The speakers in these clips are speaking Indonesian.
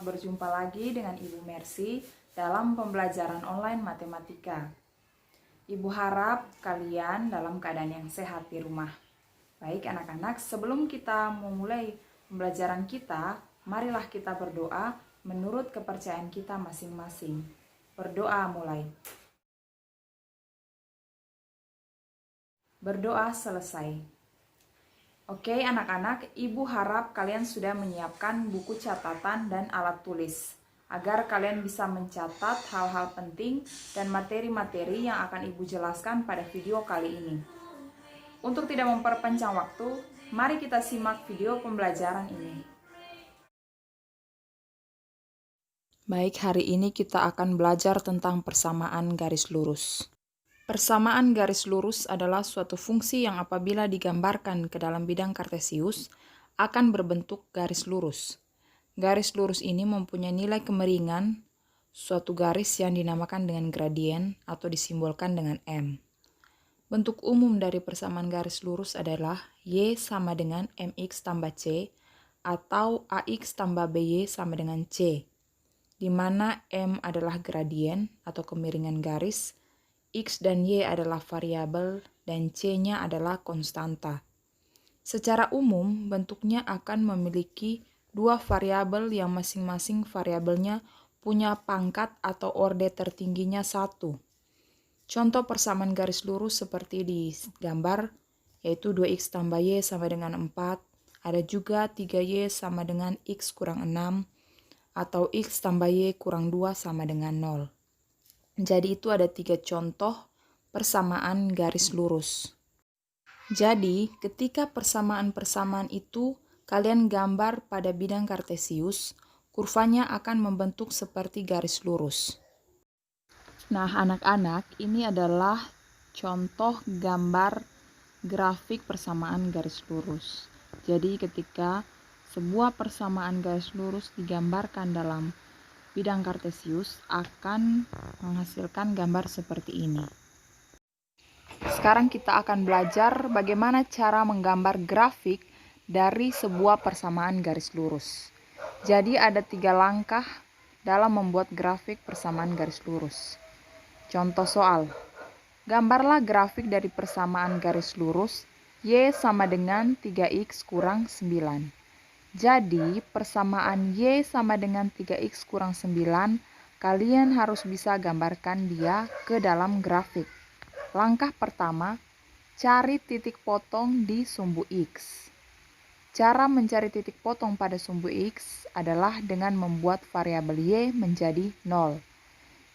berjumpa lagi dengan Ibu Mercy dalam pembelajaran online matematika. Ibu harap kalian dalam keadaan yang sehat di rumah. Baik anak-anak, sebelum kita memulai pembelajaran kita, marilah kita berdoa menurut kepercayaan kita masing-masing. Berdoa mulai. Berdoa selesai. Oke anak-anak, Ibu harap kalian sudah menyiapkan buku catatan dan alat tulis agar kalian bisa mencatat hal-hal penting dan materi-materi yang akan Ibu jelaskan pada video kali ini. Untuk tidak memperpanjang waktu, mari kita simak video pembelajaran ini. Baik, hari ini kita akan belajar tentang persamaan garis lurus. Persamaan garis lurus adalah suatu fungsi yang apabila digambarkan ke dalam bidang kartesius akan berbentuk garis lurus. Garis lurus ini mempunyai nilai kemiringan suatu garis yang dinamakan dengan gradien atau disimbolkan dengan M. Bentuk umum dari persamaan garis lurus adalah Y sama dengan MX tambah C atau AX tambah BY sama dengan C, di mana M adalah gradien atau kemiringan garis, X dan Y adalah variabel, dan C-nya adalah konstanta. Secara umum, bentuknya akan memiliki dua variabel yang masing-masing variabelnya punya pangkat atau orde tertingginya 1. Contoh persamaan garis lurus seperti di gambar, yaitu 2X tambah Y sama dengan 4, ada juga 3Y sama dengan X kurang 6, atau X tambah Y kurang 2 sama dengan 0. Jadi itu ada 3 contoh persamaan garis lurus. Jadi ketika persamaan-persamaan itu kalian gambar pada bidang kartesius, kurvanya akan membentuk seperti garis lurus. Nah anak-anak, ini adalah contoh gambar grafik persamaan garis lurus. Jadi ketika sebuah persamaan garis lurus digambarkan dalam bidang kartesius akan menghasilkan gambar seperti ini. Sekarang kita akan belajar bagaimana cara menggambar grafik dari sebuah persamaan garis lurus. Jadi ada 3 langkah dalam membuat grafik persamaan garis lurus. Contoh soal. Gambarlah grafik dari persamaan garis lurus Y sama dengan 3X kurang 9. Jadi, persamaan Y sama dengan 3X kurang 9, kalian harus bisa gambarkan dia ke dalam grafik. Langkah pertama, cari titik potong di sumbu X. Cara mencari titik potong pada sumbu X adalah dengan membuat variabel Y menjadi 0.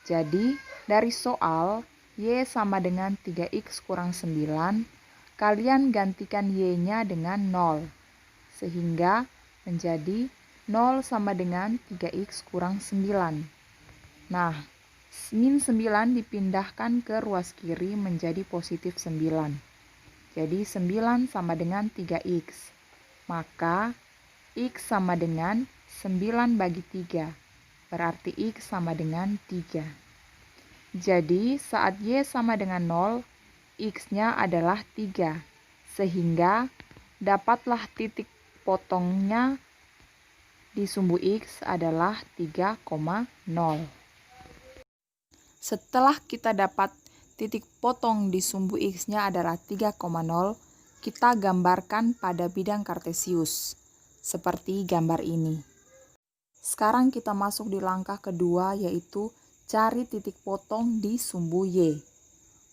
Jadi, dari soal Y sama dengan 3X kurang 9, kalian gantikan Y-nya dengan 0. Sehingga menjadi 0 sama dengan 3X kurang 9. Nah, min 9 dipindahkan ke ruas kiri menjadi positif 9. Jadi 9 sama dengan 3X. Maka X sama dengan 9 bagi 3. Berarti X sama dengan 3. Jadi saat Y sama dengan 0, X-nya adalah 3. Sehingga dapatlah titik potongnya di sumbu X adalah 3,0. Setelah kita dapat titik potong di sumbu X-nya adalah 3,0, kita gambarkan pada bidang kartesius, seperti gambar ini. Sekarang kita masuk di langkah kedua, yaitu cari titik potong di sumbu Y.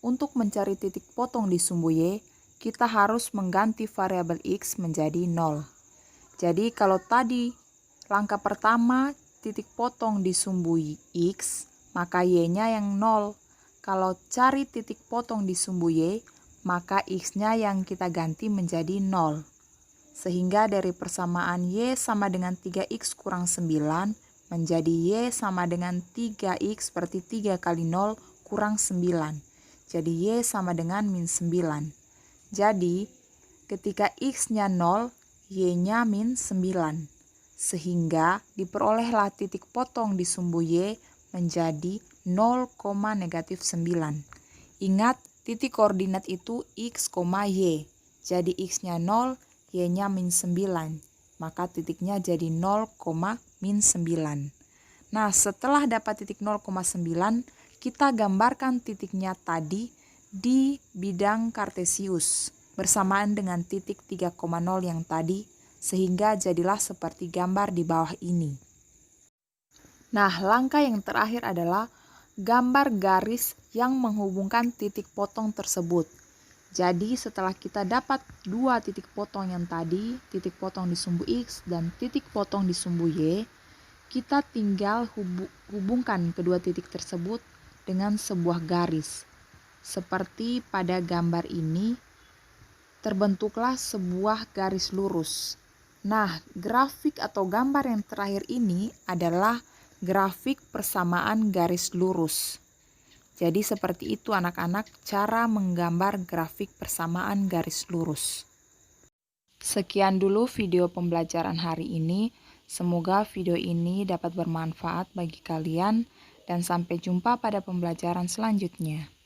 Untuk mencari titik potong di sumbu Y, kita harus mengganti variabel X menjadi 0. Jadi kalau tadi langkah pertama titik potong di sumbu X, maka Y-nya yang 0. Kalau cari titik potong di sumbu Y, maka X-nya yang kita ganti menjadi 0. Sehingga dari persamaan Y sama dengan 3X kurang 9 menjadi Y sama dengan 3X berarti 3 kali 0 kurang 9. Jadi Y sama dengan min 9. Jadi ketika X-nya 0, Y-nya min 9, sehingga diperolehlah titik potong di sumbu Y menjadi 0, negatif 9. Ingat, titik koordinat itu X, Y. Jadi X-nya 0, Y-nya min 9. maka titiknya jadi 0, min 9. Nah, setelah dapat titik 0,9, kita gambarkan titiknya tadi di bidang kartesius bersamaan dengan titik 3,0 yang tadi, sehingga jadilah seperti gambar di bawah ini. Nah, langkah yang terakhir adalah gambar garis yang menghubungkan titik potong tersebut. Jadi setelah kita dapat dua titik potong yang tadi, titik potong di sumbu X dan titik potong di sumbu Y, kita tinggal hubungkan kedua titik tersebut dengan sebuah garis. Seperti pada gambar ini, terbentuklah sebuah garis lurus. Nah, grafik atau gambar yang terakhir ini adalah grafik persamaan garis lurus. Jadi seperti itu anak-anak cara menggambar grafik persamaan garis lurus. Sekian dulu video pembelajaran hari ini. Semoga video ini dapat bermanfaat bagi kalian dan sampai jumpa pada pembelajaran selanjutnya.